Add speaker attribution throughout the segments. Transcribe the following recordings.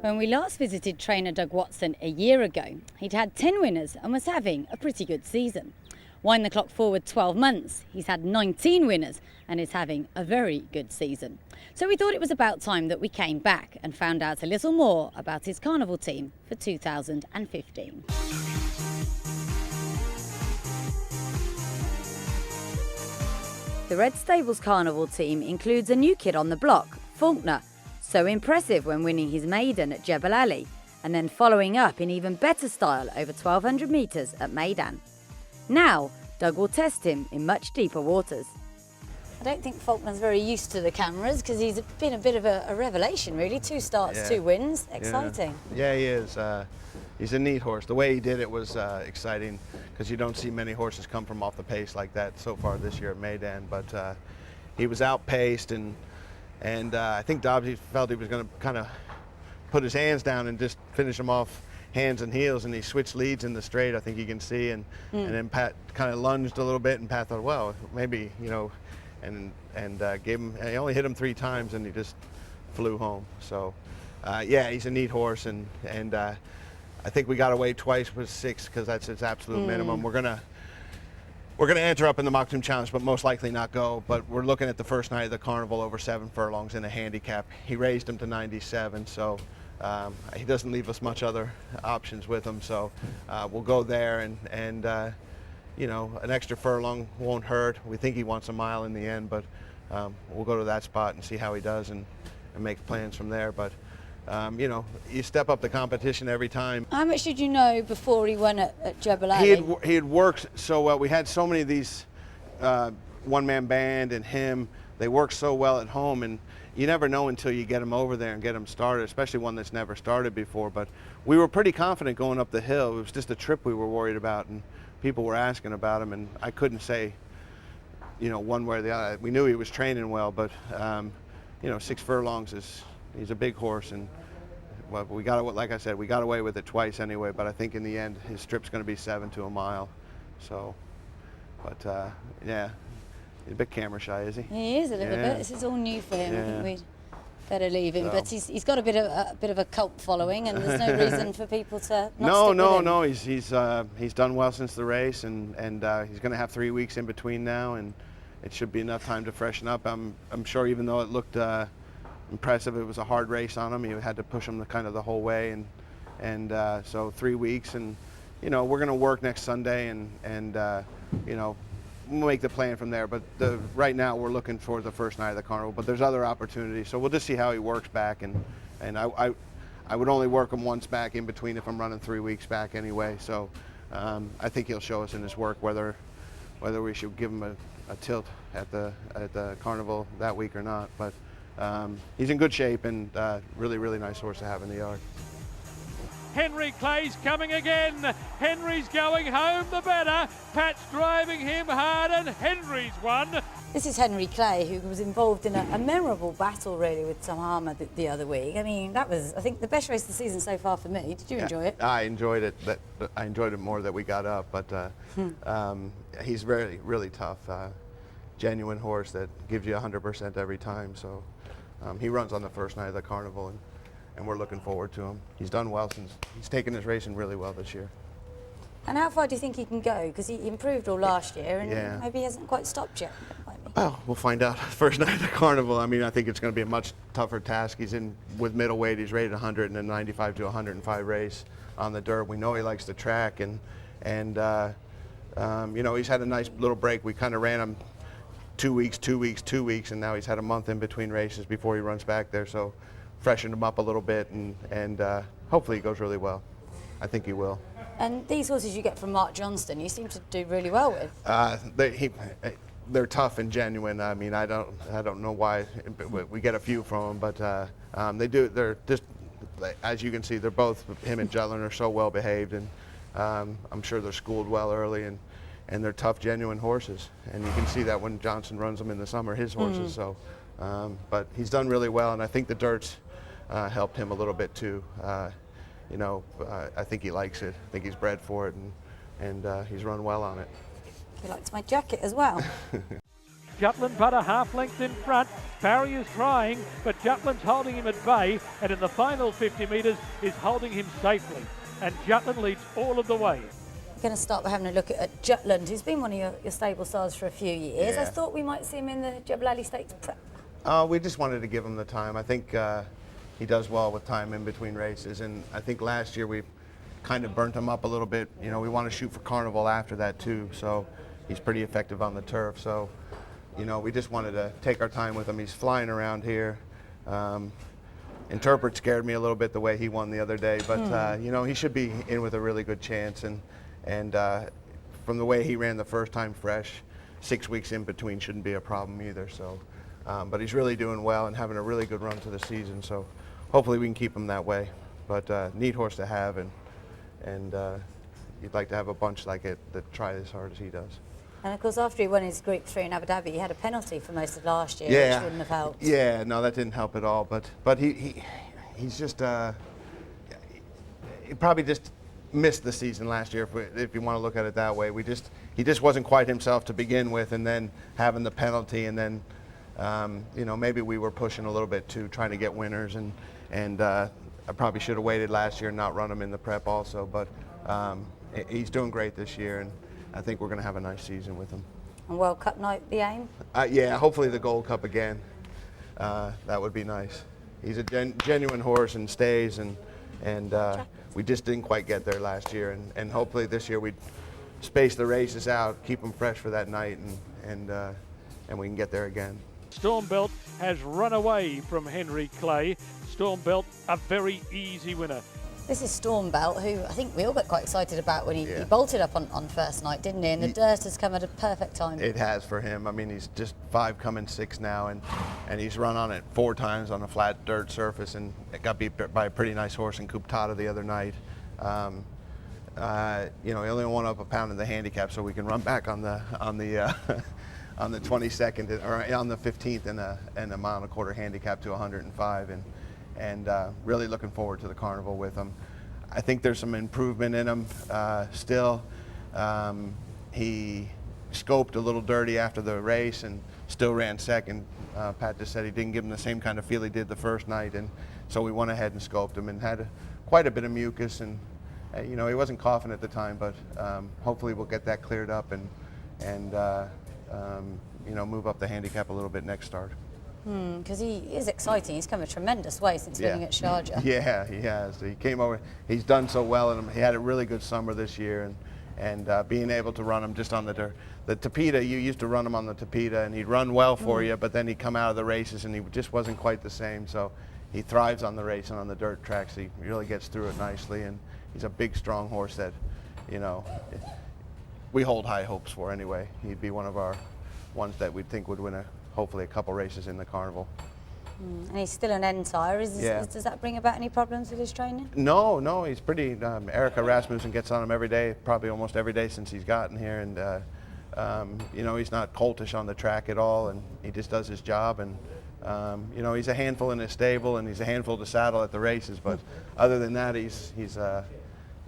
Speaker 1: When we last visited trainer Doug Watson a year ago, he'd had 10 winners and was having a pretty good season. Wind the clock forward 12 months, he's had 19 winners and is having a very good season. So we thought it was about time that we came back and found out a little more about his carnival team for 2015. The Red Stables Carnival team includes a new kid on the block, Faulkner, so impressive when winning his maiden at Jebel Ali, and then following up in even better style over 1,200 metres at Maidan. Now, Doug will test him in much deeper waters. I don't think Faulkner's very used to the cameras because he's been a bit of a revelation, really. 2 starts, 2 wins, exciting.
Speaker 2: Yeah, he is. He's a neat horse. The way he did it was exciting because you don't see many horses come from off the pace like that so far this year at Maidan. But he was outpaced, and I think Dobbs felt he was going to kind of put his hands down and just finish him off hands and heels, and he switched leads in the straight, I think you can see, and then Pat kind of lunged a little bit, and Pat thought, well, maybe, you know, and gave him, he only hit him 3 times, and he just flew home. So, yeah, he's a neat horse, and I think we got away twice with 6 because that's his absolute minimum. We're gonna enter up in the Maktoum Challenge, but most likely not go. But we're looking at the first night of the carnival over 7 furlongs in a handicap. He raised him to 97, so he doesn't leave us much other options with him. So we'll go there, and you know, an extra furlong won't hurt. We think he wants a mile in the end, but we'll go to that spot and see how he does and make plans from there. But you know, you step up the competition every time.
Speaker 1: How much did you know before he won at Jebel Ali?
Speaker 2: He had worked so well. We had so many of these one-man band and him. They work so well at home, and you never know until you get them over there and get them started, especially one that's never started before. But we were pretty confident going up the hill. It was just a trip we were worried about, and people were asking about him, and I couldn't say, you know, one way or the other. We knew he was training well, but you know, 6 furlongs he's a big horse, and well, we got, like I said, we got away with it twice anyway. But I think in the end, his strip's going to be 7 to a mile. So, but yeah, he's a bit camera shy, is he?
Speaker 1: He is a little bit. This is all new for him. I think we'd better leave him. So. But he's got a bit of a cult following, and there's no reason for people to not stick with him.
Speaker 2: He's done well since the race, and he's going to have 3 weeks in between now, and it should be enough time to freshen up. I'm sure, even though it looked impressive, it was a hard race on him. You had to push him kind of the whole way, and so 3 weeks, and you know, we're going to work next Sunday, and you know, we'll make the plan from there. But right now we're looking for the first night of the carnival, but there's other opportunities, so we'll just see how he works back, and I would only work him once back in between if I'm running 3 weeks back anyway. So I think he'll show us in his work whether we should give him a tilt at the carnival that week or not. But he's in good shape, and really nice horse to have in the yard.
Speaker 3: Henry Clay's coming again. Henry's going home the better. Pat's driving him hard, and Henry's won.
Speaker 1: This is Henry Clay, who was involved in a memorable battle, really, with Tom Harmer the other week. I mean, that was, I think, the best race of the season so far for me. Did you enjoy it?
Speaker 2: I enjoyed it. I enjoyed it more that we got up, but he's really tough. Genuine horse that gives you 100% every time. So he runs on the first night of the carnival, and we're looking forward to him. He's done well since he's taken his racing really well this year.
Speaker 1: And how far do you think he can go? Because he improved all last year, and maybe he hasn't quite stopped yet.
Speaker 2: Well, we'll find out first night of the carnival. I mean, I think it's going to be a much tougher task. He's in with middleweight. He's rated 100 in a 95 to 105 race on the dirt. We know he likes the track, and you know, he's had a nice little break. We kind of ran him 2 weeks, and now he's had a month in between races before he runs back there. So freshened him up a little bit, and hopefully he goes really well. I think he will.
Speaker 1: And these horses you get from Mark Johnston, you seem to do really well with.
Speaker 2: They're tough and genuine. I mean, I don't know why we get a few from them, but they do. They're just, as you can see, they're both, him and Jutland are so well behaved, and I'm sure they're schooled well early, and they're tough, genuine horses. And you can see that when Johnson runs them in the summer, his horses. So, but he's done really well, and I think the dirt's helped him a little bit too. You know, I think he likes it. I think he's bred for it, and he's run well on it.
Speaker 1: He likes my jacket as well.
Speaker 3: Jutland but a half length in front. Parry is trying, but Jutland's holding him at bay, and in the final 50 metres is holding him safely. And Jutland leads all of the way.
Speaker 1: We're going to start by having a look at Jutland, who's been one of your stable stars for a few years.
Speaker 2: Yeah.
Speaker 1: I thought we might see him in the Jebel Ali Stakes prep.
Speaker 2: We just wanted to give him the time. I think he does well with time in between races, and I think last year we kind of burnt him up a little bit. You know, we want to shoot for Carnival after that too, so he's pretty effective on the turf. So, you know, we just wanted to take our time with him. He's flying around here. Interpret scared me a little bit the way he won the other day, but you know, he should be in with a really good chance. And from the way he ran the first time fresh, 6 weeks in between shouldn't be a problem either. So, but he's really doing well and having a really good run to the season. So hopefully we can keep him that way. But neat horse to have, and you'd like to have a bunch like it that try as hard as he does.
Speaker 1: And of course, after he won his Group 3 in Abu Dhabi, he had a penalty for most of last year,
Speaker 2: Yeah.
Speaker 1: which wouldn't have helped.
Speaker 2: Yeah, no, that didn't help at all. But he's just he probably just missed the season last year, if you want to look at it that way. He just wasn't quite himself to begin with, and then having the penalty, and then you know, maybe we were pushing a little bit too, trying to get winners, and I probably should have waited last year and not run him in the prep also. But he's doing great this year, and I think we're going to have a nice season with him.
Speaker 1: And World Cup night, the aim?
Speaker 2: Yeah, hopefully the Gold Cup again. That would be nice. He's a genuine horse and stays, and we just didn't quite get there last year, and hopefully this year we'd space the races out, keep them fresh for that night, and we can get there again.
Speaker 3: Stormbelt has run away from Henry Clay. Stormbelt, a very easy winner.
Speaker 1: This is Stormbelt, who I think we all got quite excited about when he bolted up on first night, didn't he? And the dirt has come at a perfect time.
Speaker 2: It has for him. I mean, he's just 5 coming 6 now, and he's run on it 4 times on a flat dirt surface, and it got beat by a pretty nice horse in Kuptada the other night. You know, he only won up a pound in the handicap, so we can run back on the on the 22nd or on the 15th in a mile and a quarter handicap to 105, and really looking forward to the Carnival with him. I think there's some improvement in him still. He scoped a little dirty after the race and still ran second. Pat just said he didn't give him the same kind of feel he did the first night, and so we went ahead and scoped him and had quite a bit of mucus, and you know, he wasn't coughing at the time, but hopefully we'll get that cleared up and you know, move up the handicap a little bit next start.
Speaker 1: Because he is exciting. He's come a tremendous way since winning at Sharjah.
Speaker 2: Yeah, he has. He came over. He's done so well, and he had a really good summer this year, and being able to run him just on the dirt. The Tapeta, you used to run him on the Tapeta, and he'd run well for you, but then he'd come out of the races, and he just wasn't quite the same. So he thrives on the race and on the dirt tracks. He really gets through it nicely, and he's a big, strong horse that, you know, we hold high hopes for anyway. He'd be one of our ones that we think would win hopefully a couple races in the Carnival.
Speaker 1: And he's still an end-tire. Does that bring about any problems with his training?
Speaker 2: No, he's pretty. Erica Rasmussen gets on him every day, probably almost every day since he's gotten here, and you know, he's not coltish on the track at all, and he just does his job, and you know, he's a handful in his stable, and he's a handful to saddle at the races, but other than that, he's a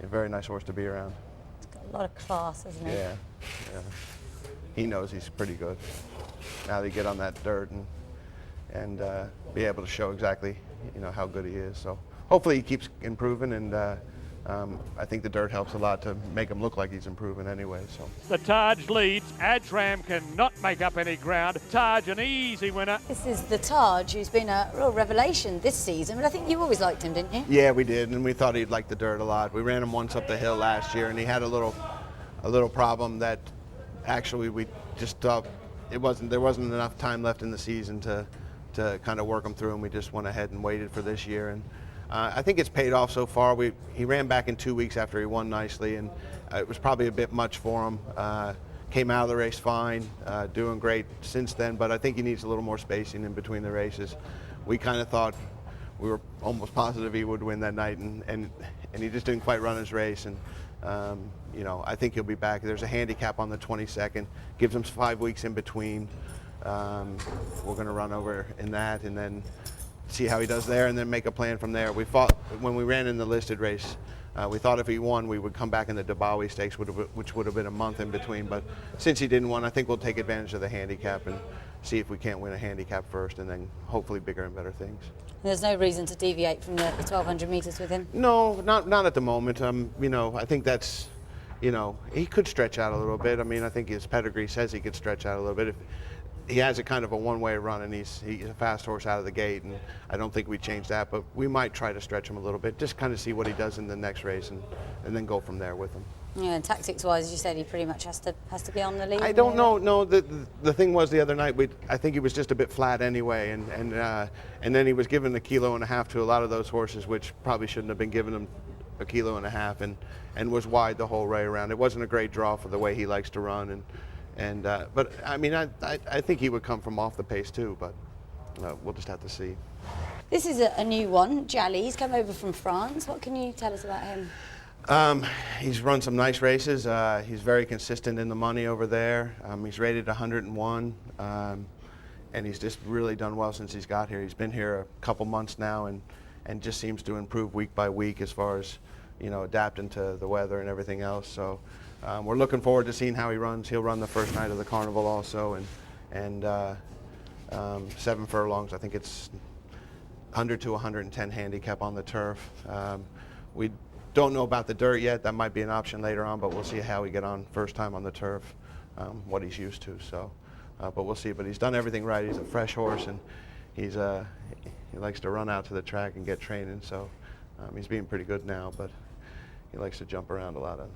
Speaker 2: very nice horse to be around.
Speaker 1: He's got a lot of class, hasn't he?
Speaker 2: Yeah. He knows he's pretty good. Now they get on that dirt and be able to show exactly, you know, how good he is. So hopefully he keeps improving, and I think the dirt helps a lot to make him look like he's improving anyway. So
Speaker 3: The Taj leads. Adram cannot make up any ground. Taj, an easy winner.
Speaker 1: This is the Taj, who's been a real revelation this season, but I think you always liked him, didn't you?
Speaker 2: yeah, we did, and we thought he'd like the dirt a lot. We ran him once up the hill last year, and he had a little problem that actually we just thought there wasn't enough time left in the season to kind of work him through, and we just went ahead and waited for this year, and I think it's paid off so far. He ran back in 2 weeks after he won nicely, and it was probably a bit much for him. Came out of the race fine, doing great since then, but I think he needs a little more spacing in between the races. We kind of thought, we were almost positive he would win that night, and he just didn't quite run his race, and you know, I think he'll be back. There's a handicap on the 22nd, gives him 5 weeks in between. We're going to run over in that and then see how he does there, and then make a plan from there. We thought when we ran in the listed race, we thought if he won, we would come back in the Dabawi Stakes, which would have been a month in between. But since he didn't win, I think we'll take advantage of the handicap and see if we can't win a handicap first, and then hopefully bigger and better things.
Speaker 1: There's no reason to deviate from the 1,200 metres with him?
Speaker 2: No, not at the moment. You know, I think that's, you know, he could stretch out a little bit. I mean, I think his pedigree says he could stretch out a little bit. If he has a kind of a one-way run, and he's a fast horse out of the gate, and I don't think we change that, but we might try to stretch him a little bit, just kind of see what he does in the next race, and then go from there with him.
Speaker 1: Yeah, and tactics-wise, as you said, he pretty much has to be on the lead.
Speaker 2: I don't know. No, the thing was the other night, I think he was just a bit flat anyway, and then he was given 1.5 kilos to a lot of those horses, which probably shouldn't have been given him 1.5 kilos, and was wide the whole way around. It wasn't a great draw for the way he likes to run, but I mean, I think he would come from off the pace too, but we'll just have to see.
Speaker 1: This is a new one, Jally. He's come over from France. What can you tell us about him?
Speaker 2: He's run some nice races. He's very consistent in the money over there. He's rated 101, and he's just really done well since he's got here. He's been here a couple months now, and just seems to improve week by week as far as, you know, adapting to the weather and everything else. So we're looking forward to seeing how he runs. He'll run the first night of the carnival also, and 7 furlongs. I think it's 100 to 110 handicap on the turf. We don't know about the dirt yet. That might be an option later on, but we'll see how we get on first time on the turf, what he's used to. So, but we'll see. But he's done everything right. He's a fresh horse, and he likes to run out to the track and get training. So he's being pretty good now, but he likes to jump around a lot on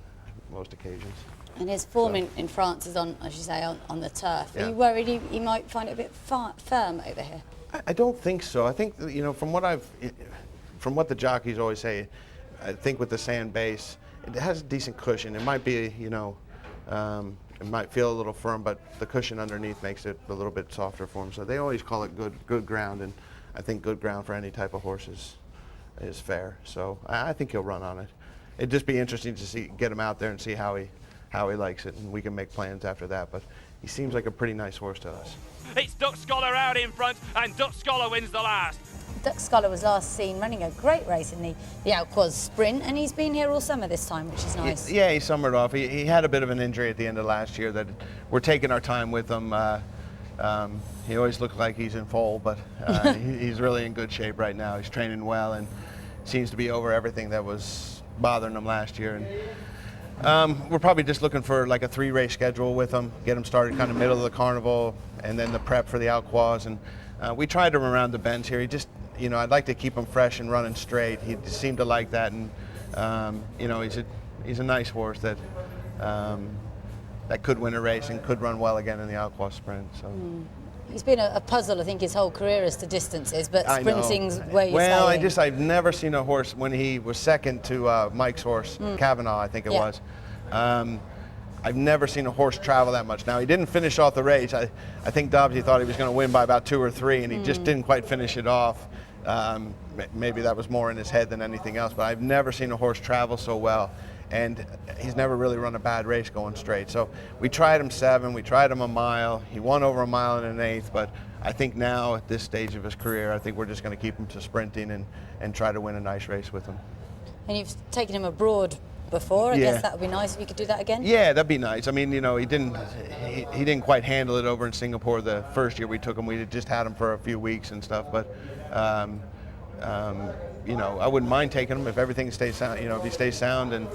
Speaker 2: most occasions.
Speaker 1: And his form in France is on, as you say, on the turf.
Speaker 2: Yeah.
Speaker 1: Are you worried he might find it a bit firm over here?
Speaker 2: I don't think so. I think, you know, from what the jockeys always say, I think with the sand base, it has a decent cushion. It might be, you know, it might feel a little firm, but the cushion underneath makes it a little bit softer for him. So they always call it good ground, and I think good ground for any type of horse is fair. So I think he'll run on it. It'd just be interesting to get him out there and see how he likes it, and we can make plans after that. But he seems like a pretty nice horse to us.
Speaker 4: It's Duck Scholar out in front, and Duck Scholar wins the last.
Speaker 1: Duck Scholar was last seen running a great race in the Alquoz Sprint, and he's been here all summer this time, which is nice.
Speaker 2: Yeah, he summered off. He had a bit of an injury at the end of last year that we're taking our time with him. He always looked like he's in full, but he's really in good shape right now. He's training well and seems to be over everything that was bothering him last year. And we're probably just looking for like a 3-race schedule with him, get him started kind of middle of the carnival, and then the prep for the Alquoz. And we tried him around the bends here. He just, you know, I'd like to keep him fresh and running straight. He seemed to like that, and you know, he's a nice horse that could win a race and could run well again in the Alquoz Sprint. So.
Speaker 1: He's been a puzzle, I think, his whole career as to distances, but sprinting's where you're
Speaker 2: Well,
Speaker 1: staying.
Speaker 2: I've never seen a horse when he was second to Mike's horse, Kavanaugh, I think it was. I've never seen a horse travel that much. Now, he didn't finish off the race. I think Dobbsy thought he was going to win by about 2 or 3, and he just didn't quite finish it off. Maybe that was more in his head than anything else, but I've never seen a horse travel so well. And he's never really run a bad race going straight. So we tried him 7, we tried him a mile. He won over a mile and 1/8, but I think now at this stage of his career, I think we're just going to keep him to sprinting and try to win a nice race with him.
Speaker 1: And you've taken him abroad before. I guess that would be nice if you could do that again.
Speaker 2: Yeah, that'd be nice. I mean, you know, he didn't quite handle it over in Singapore the first year we took him. We just had him for a few weeks and stuff, but you know, I wouldn't mind taking him if everything stays sound. You know, if he stays sound, and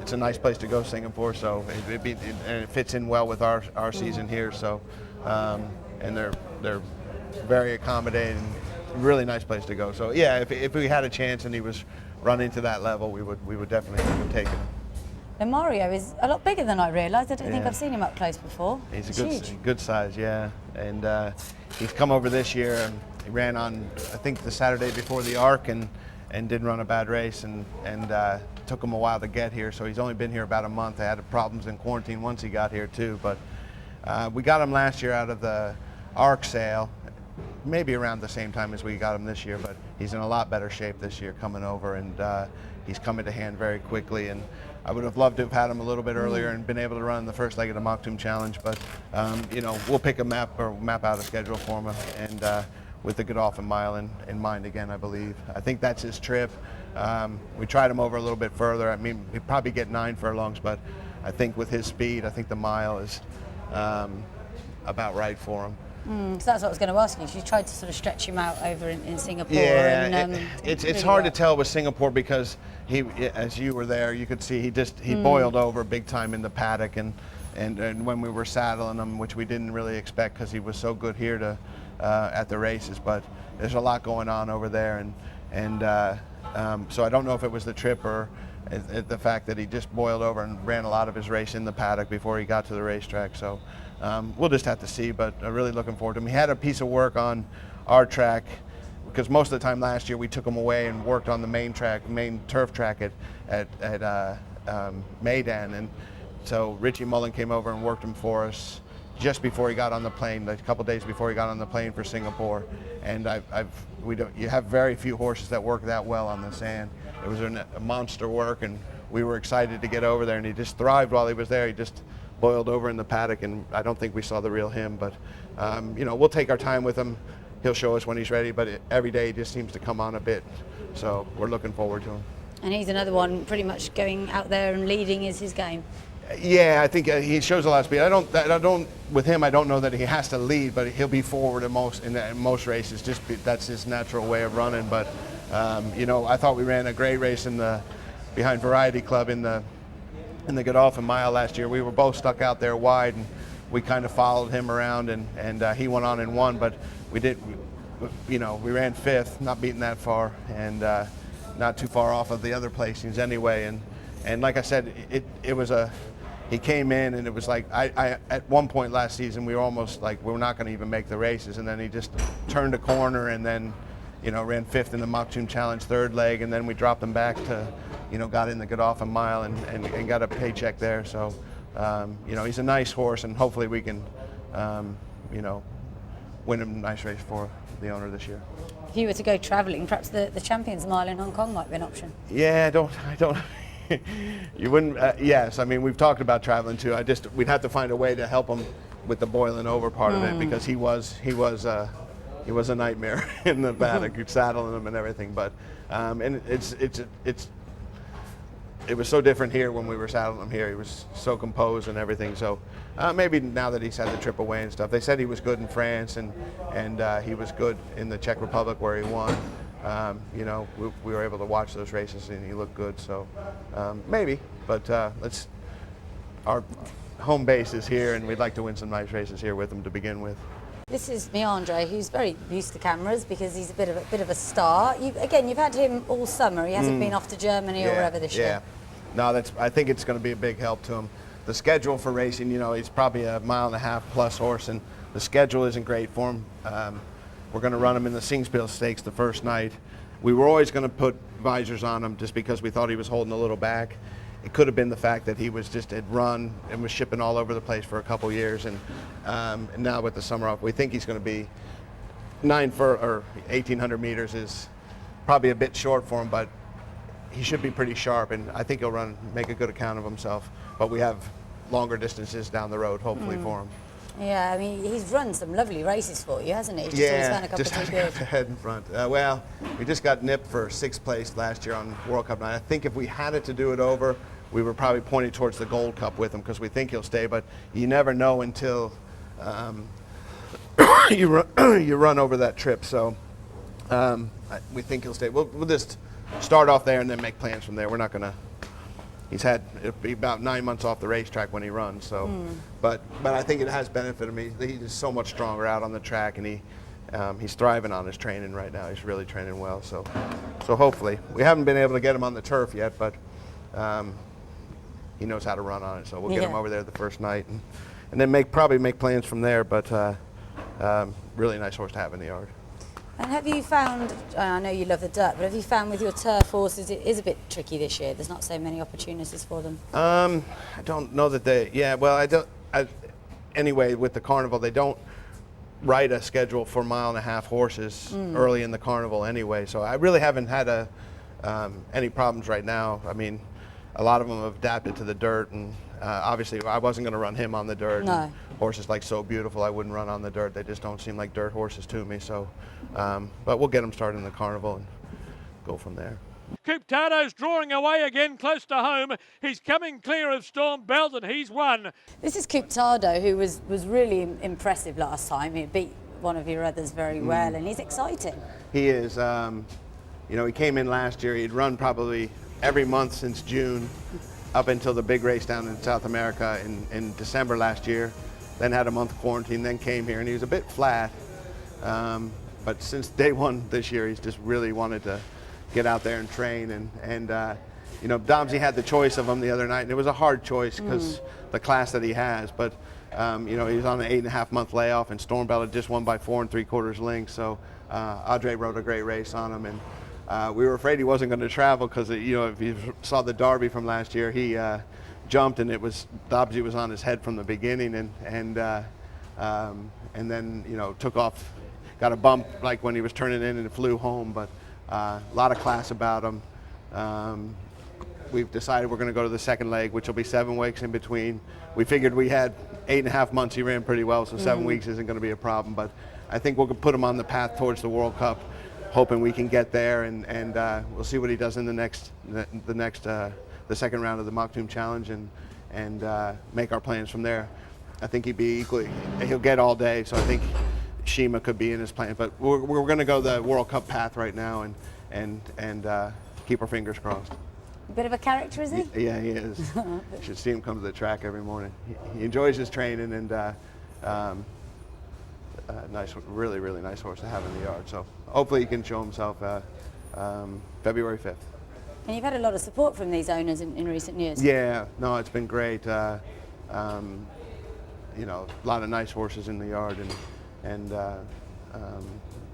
Speaker 2: it's a nice place to go, Singapore. So and it fits in well with our season here. So and they're very accommodating, really nice place to go. So yeah, if we had a chance and he was running to that level, we would definitely have taken him.
Speaker 1: And Mario is a lot bigger than I realised. I don't think I've seen him up close before.
Speaker 2: He's a good size, yeah. And he's come over this year, and he ran on, I think, the Saturday before the Arc, and didn't run a bad race, and took him a while to get here. So he's only been here about a month. I had problems in quarantine once he got here too, but we got him last year out of the Arc sale, maybe around the same time as we got him this year, but he's in a lot better shape this year coming over, and he's coming to hand very quickly. And I would have loved to have had him a little bit earlier and been able to run the first leg of the Maktoum Challenge, but you know, we'll pick a map out a schedule for him, and with the Godolphin Mile in mind again, I believe. I think that's his trip. We tried him over a little bit further. I mean, he'd probably get 9 furlongs, but I think with his speed, I think the mile is about right for him.
Speaker 1: So that's what I was going to ask you. You tried to sort of stretch him out over in Singapore.
Speaker 2: Yeah,
Speaker 1: and,
Speaker 2: it's
Speaker 1: really
Speaker 2: hard
Speaker 1: worked.
Speaker 2: to tell with Singapore because he, as you were there, you could see he boiled over big time in the paddock, and when we were saddling him, which we didn't really expect because he was so good here to at the races. But there's a lot going on over there, so I don't know if it was the trip or the fact that he just boiled over and ran a lot of his race in the paddock before he got to the racetrack. So we'll just have to see, but I'm really looking forward to him. He had a piece of work on our track because most of the time last year we took him away and worked on the main turf track at Maidan, and so Richie Mullen came over and worked him for us just before he got on the plane, a couple days before he got on the plane for Singapore. And you have very few horses that work that well on the sand. It was a monster work, and we were excited to get over there, and he just thrived while he was there. He just boiled over in the paddock, and I don't think we saw the real him, but we'll take our time with him. He'll show us when he's ready, but every day he just seems to come on a bit, so we're looking forward to him.
Speaker 1: And he's another one pretty much going out there and leading is his game.
Speaker 2: Yeah, I think he shows a lot of speed. I don't with him. I don't know that he has to lead, but he'll be forward in most races. That's his natural way of running. But I thought we ran a great race behind Variety Club in the Godolphin Mile last year. We were both stuck out there wide, and we kind of followed him around, and he went on and won. But we ran fifth, not beating that far, and not too far off of the other placings anyway. And like I said, he came in, and it was like I at one point last season we were almost like we were not going to even make the races, and then he just turned a corner and then ran fifth in the Mokhchum Challenge third leg, and then we dropped him back to got in the Godolphin Mile and got a paycheck there. So he's a nice horse, and hopefully we can win him a nice race for the owner this year.
Speaker 1: If you were to go travelling, perhaps the Champions Mile in Hong Kong might be an option.
Speaker 2: Yeah, I don't. You wouldn't. Yes, I mean we've talked about traveling too. We'd have to find a way to help him with the boiling over part of it, because he was a nightmare in the paddock, saddling him and everything. But and it was so different here when we were saddling him here. He was so composed and everything. So maybe now that he's had the trip away and stuff, they said he was good in France and he was good in the Czech Republic where he won. We were able to watch those races and he looked good. So maybe, but our home base is here, and we'd like to win some nice races here with him to begin with.
Speaker 1: This is Meandre, who's very used to cameras because he's a bit of a star. You've had him all summer. He hasn't been off to Germany or wherever this year.
Speaker 2: No, I think it's going to be a big help to him. The schedule for racing, he's probably a mile and a half plus horse, and the schedule isn't great for him. We're going to run him in the Singspiel Stakes the first night. We were always going to put visors on him just because we thought he was holding a little back. It could have been the fact that he had run and was shipping all over the place for a couple years, and now with the summer off, we think he's going to be 1,800 meters is probably a bit short for him, but he should be pretty sharp, and I think he'll make a good account of himself. But we have longer distances down the road, hopefully, for him.
Speaker 1: Yeah, I mean, he's run some lovely races for you, hasn't he? He's just always found a couple
Speaker 2: just
Speaker 1: of good.
Speaker 2: Head in front. Well, we just got nipped for 6th place last year on World Cup night. I think if we had it to do it over, we were probably pointing towards the Gold Cup with him because we think he'll stay, but you never know until you run over that trip. So we think he'll stay. We'll just start off there and then make plans from there. We're not going to. It'll be about 9 months off the racetrack when he runs. So, but I think it has benefited me. He's so much stronger out on the track, and he's thriving on his training right now. He's really training well. So hopefully we haven't been able to get him on the turf yet, but he knows how to run on it. So we'll get him over there the first night, and then probably make plans from there. But really nice horse to have in the yard.
Speaker 1: And have you found, I know you love the dirt, but have you found with your turf horses it is a bit tricky this year? There's not so many opportunities for them.
Speaker 2: I don't know that anyway, with the carnival, they don't write a schedule for mile-and-a-half horses early in the carnival anyway. So I really haven't had any problems right now. I mean, a lot of them have adapted to the dirt, and obviously I wasn't going to run him on the dirt.
Speaker 1: No.
Speaker 2: Horses like So Beautiful, I wouldn't run on the dirt. They just don't seem like dirt horses to me. So, but we'll get them started in the carnival and go from there.
Speaker 3: Cooptado's drawing away again close to home. He's coming clear of Storm Belt and he's won.
Speaker 1: This is Cooptado, who was really impressive last time. He beat one of your others very well, and he's exciting.
Speaker 2: He is. You know, he came in last year. He'd run probably every month since June up until the big race down in South America in December last year. Then had a month of quarantine, then came here, and he was a bit flat. But since day one this year, he's just really wanted to get out there and train. And you know, Domsey had the choice of him the other night, and it was a hard choice because the class that he has. But you know, he was on an 8.5-month layoff, and Stormbelt had just won by 4 3/4 lengths. So Audrey rode a great race on him, and we were afraid he wasn't going to travel because, you know, if you saw the Derby from last year, he jumped, and Domsey was on his head from the beginning, and then, you know, took off, got a bump like when he was turning in and flew home. But a lot of class about him. We've decided we're going to go to the second leg, which will be 7 weeks in between. We figured we had 8.5 months. He ran pretty well, so 7 weeks isn't going to be a problem. But I think we'll put him on the path towards the World Cup, hoping we can get there, and we'll see what he does in the second round of the Mokhtoum Challenge, and make our plans from there. I think he'll get all day, so I think Shima could be in his plan. But we're going to go the World Cup path right now, and keep our fingers crossed.
Speaker 1: A bit of a character, is he?
Speaker 2: Yeah, he is. You should see him come to the track every morning. He enjoys his training, and nice, really nice horse to have in the yard. So hopefully he can show himself February 5th.
Speaker 1: And you've had a lot of support from these owners in recent years.
Speaker 2: Yeah, no, it's been great. You know, a lot of nice horses in the yard, and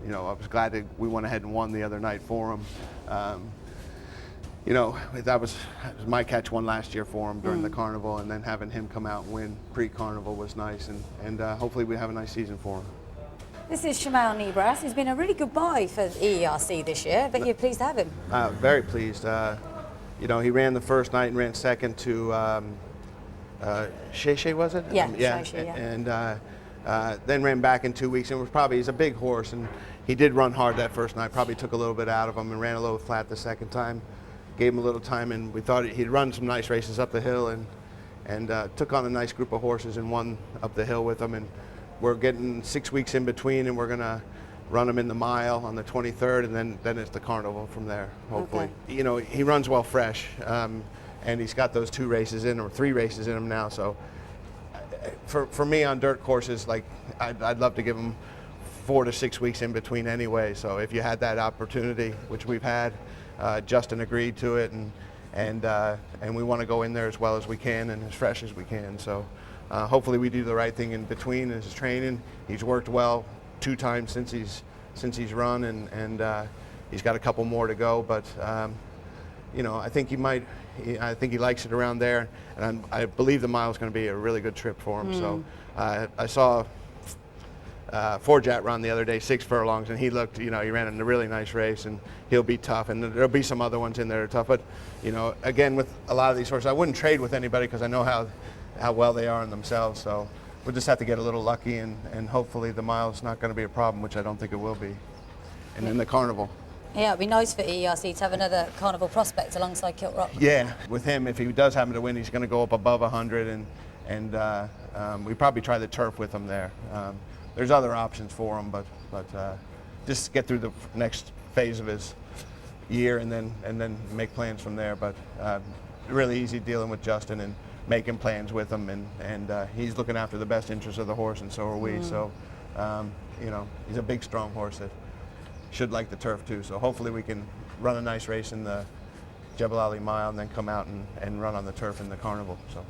Speaker 2: you know, I was glad that we went ahead and won the other night for him. You know, that was my catch one last year for him during the carnival, and then having him come out and win pre-carnival was nice, and hopefully we have a nice season for him.
Speaker 1: This is Shamal Nebras. He's been a really good buy for EERC this year, but you're pleased to have him.
Speaker 2: Very pleased. You know, he ran the first night and ran second to Shay, was it?
Speaker 1: Yeah, Shay, yeah.
Speaker 2: And then ran back in 2 weeks, and he's a big horse, and he did run hard that first night. Probably took a little bit out of him, and ran a little flat the second time. Gave him a little time, and we thought he'd run some nice races up the hill, and took on a nice group of horses and won up the hill with them. And we're getting 6 weeks in between, and we're gonna run him in the mile on the 23rd, and then it's the carnival from there, hopefully. Okay. You know, he runs well fresh, and he's got those 2 races in, or 3 races in him now. So for me on dirt courses, like I'd love to give him 4 to 6 weeks in between anyway. So if you had that opportunity, which we've had, Justin agreed to it, and we want to go in there as well as we can and as fresh as we can. So hopefully we do the right thing in between his training. He's worked well 2 times since he's run, and he's got a couple more to go. But you know, I think I think he likes it around there, and I believe the mile is going to be a really good trip for him. So I saw Forjat run the other day 6 furlongs, and he looked, you know, he ran in a really nice race, and he'll be tough, and there'll be some other ones in there that are tough. But you know, again, with a lot of these horses, I wouldn't trade with anybody because I know how well they are in themselves. So we'll just have to get a little lucky, and hopefully the mile's not going to be a problem, which I don't think it will be. And then the carnival. Yeah,
Speaker 1: it'd be nice for EERC to have another carnival prospect alongside Kilt Rock.
Speaker 2: Yeah, with him, if he does happen to win, he's going to go up above 100, and we probably try the turf with him there. There's other options for him, but just get through the next phase of his year, and then make plans from there. But really easy dealing with Justin and making plans with him, and he's looking after the best interests of the horse, and so are we. So you know, he's a big, strong horse that should like the turf too. So hopefully we can run a nice race in the Jebel Ali Mile, and then come out and run on the turf in the carnival. So.